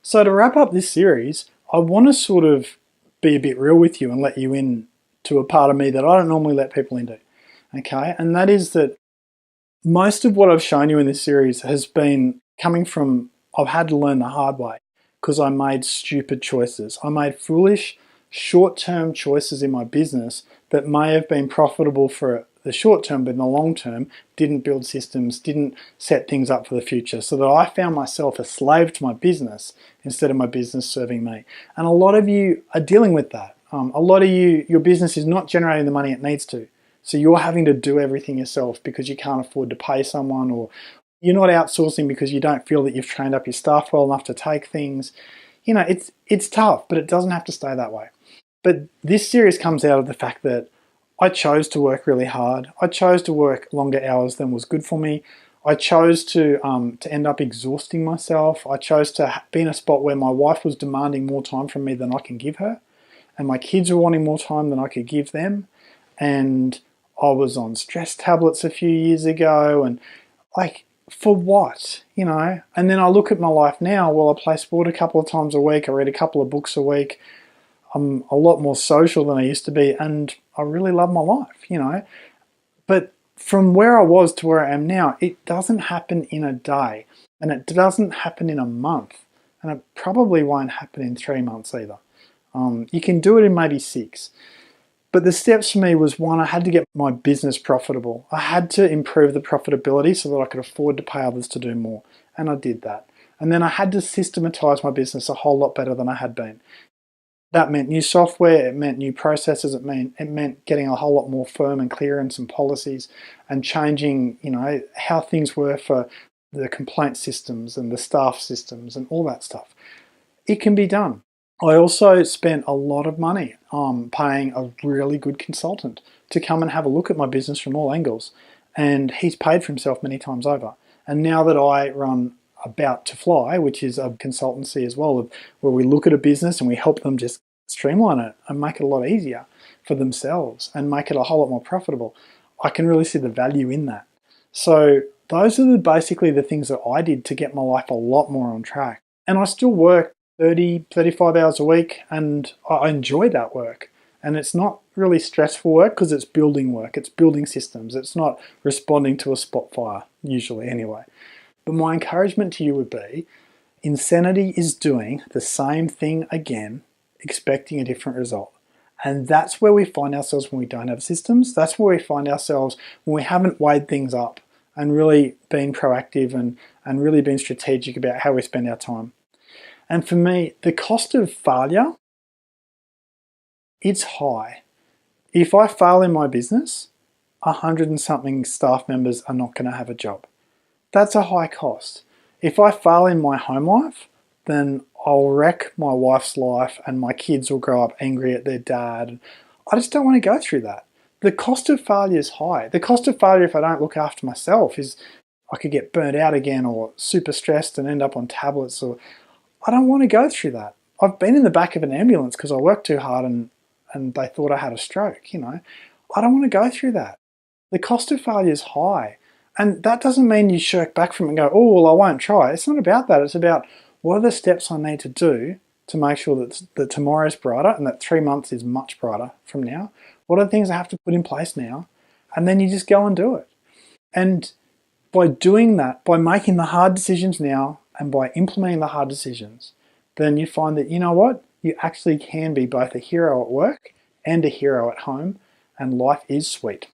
So to wrap up this series, I want to sort of be a bit real with you and let you in to a part of me that I don't normally let people into. Okay, and that is that most of what I've shown you in this series has been coming from I've had to learn the hard way because I made stupid choices. I made foolish short-term choices in my business that may have been profitable for the short term, but in the long term didn't build systems, didn't set things up for the future, so that I found myself a slave to my business instead of my business serving me. And a lot of you are dealing with that. A lot of you, your business is not generating the money it needs to. So you're having to do everything yourself because you can't afford to pay someone, or you're not outsourcing because you don't feel that you've trained up your staff well enough to take things. You know, it's tough, but it doesn't have to stay that way. But this series comes out of the fact that I chose to work really hard. I chose to work longer hours than was good for me. I chose to end up exhausting myself. I chose to be in a spot where my wife was demanding more time from me than I can give her, and my kids were wanting more time than I could give them. And I was on stress tablets a few years ago, and like, for what, you know? And then I look at my life now. Well, I play sport a couple of times a week. I read a couple of books a week. I'm a lot more social than I used to be, and I really love my life, you know. But from where I was to where I am now, it doesn't happen in a day, and it doesn't happen in a month, and it probably won't happen in 3 months either. You can do it in maybe 6. But the steps for me was, one, I had to get my business profitable. I had to improve the profitability so that I could afford to pay others to do more, and I did that. And then I had to systematize my business a whole lot better than I had been. That meant new software, it meant new processes, it meant getting a whole lot more firm and clear in some policies, and changing, you know, how things were for the complaint systems and the staff systems and all that stuff. It can be done. I also spent a lot of money paying a really good consultant to come and have a look at my business from all angles, and he's paid for himself many times over. And now that I run About to Fly, which is a consultancy as well, where we look at a business and we help them just streamline it and make it a lot easier for themselves and make it a whole lot more profitable, I can really see the value in that. So those are basically the things that I did to get my life a lot more on track. And I still work 30, 35 hours a week, and I enjoy that work. And it's not really stressful work because it's building work, it's building systems, it's not responding to a spot fire, usually anyway. But my encouragement to you would be, insanity is doing the same thing again, expecting a different result. And that's where we find ourselves when we don't have systems. That's where we find ourselves when we haven't weighed things up and really been proactive and really been strategic about how we spend our time. And for me, the cost of failure, it's high. If I fail in my business, 100 and something staff members are not going to have a job. That's a high cost. If I fail in my home life, then I'll wreck my wife's life and my kids will grow up angry at their dad. I just don't want to go through that. The cost of failure is high. The cost of failure if I don't look after myself is I could get burnt out again, or super stressed and end up on tablets, or I don't want to go through that. I've been in the back of an ambulance because I worked too hard and they thought I had a stroke, you know. I don't want to go through that. The cost of failure is high. And that doesn't mean you shirk back from it and go, oh, well, I won't try. It's not about that. It's about, what are the steps I need to do to make sure that tomorrow's brighter and that 3 months is much brighter from now? What are the things I have to put in place now? And then you just go and do it. And by doing that, by making the hard decisions now and by implementing the hard decisions, then you find that, you know what? You actually can be both a hero at work and a hero at home, and life is sweet.